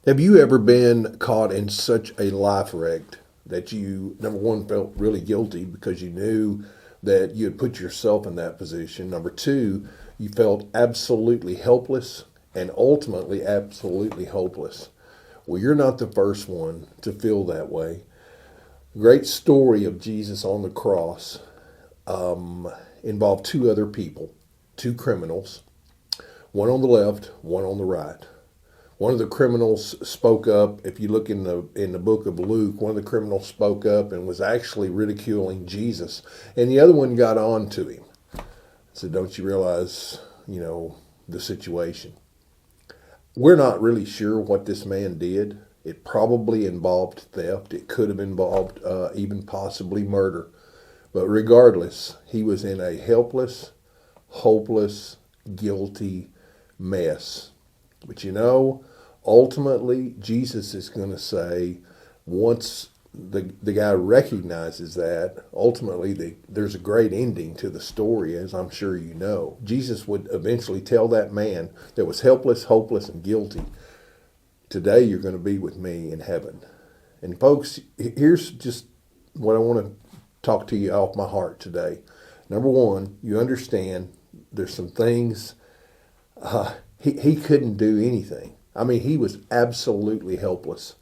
Have you ever been caught in such a life wreck that you, number one, felt really guilty because you knew that you had put yourself in that position? Number two, you felt absolutely helpless and ultimately absolutely hopeless. Well, you're not the first one to feel that way. Great story of Jesus on the cross involved two other people, two criminals, one on the left, one on the right. One of the criminals spoke up. If you look in the book of Luke, one of the criminals spoke up and was actually ridiculing Jesus, and the other one got on to him. Said, "Don't you realize, the situation?" We're not really sure what this man did. It probably involved theft. It could have involved even possibly murder. But regardless, he was in a helpless, hopeless, guilty mess. But ultimately, Jesus is going to say, once the guy recognizes that, ultimately there's a great ending to the story, as I'm sure you know. Jesus would eventually tell that man that was helpless, hopeless, and guilty, "Today you're going to be with me in heaven." And folks, here's just what I want to talk to you off my heart today. Number one, you understand there's some things he couldn't do anything. I mean, he was absolutely helpless.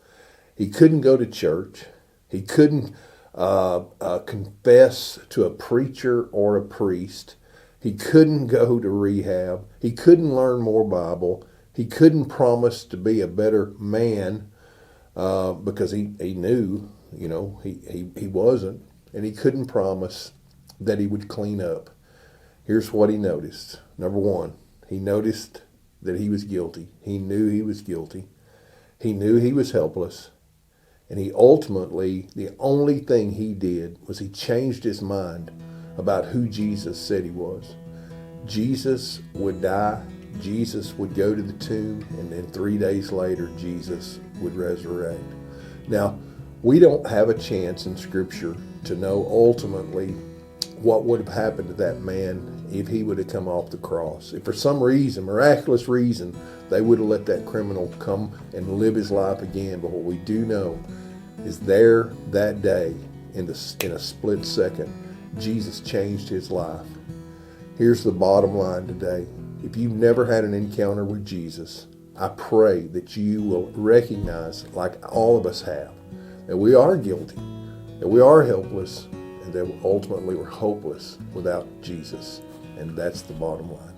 He couldn't go to church. He couldn't confess to a preacher or a priest. He couldn't go to rehab. He couldn't learn more Bible. He couldn't promise to be a better man because he knew, he wasn't. And he couldn't promise that he would clean up. Here's what he noticed. Number one, he noticed that he was guilty. He knew he was guilty. He knew he was helpless. And he ultimately, the only thing he did was he changed his mind about who Jesus said he was. Jesus would die. Jesus would go to the tomb. And then 3 days later, Jesus would resurrect. Now, we don't have a chance in Scripture to know ultimately what would have happened to that man if he would have come off the cross. If for some reason, miraculous reason, they would have let that criminal come and live his life again. But what we do know is there that day, in a split second, Jesus changed his life. Here's the bottom line today. If you've never had an encounter with Jesus, I pray that you will recognize, like all of us have, that we are guilty, that we are helpless, and that ultimately we're hopeless without Jesus. And that's the bottom line.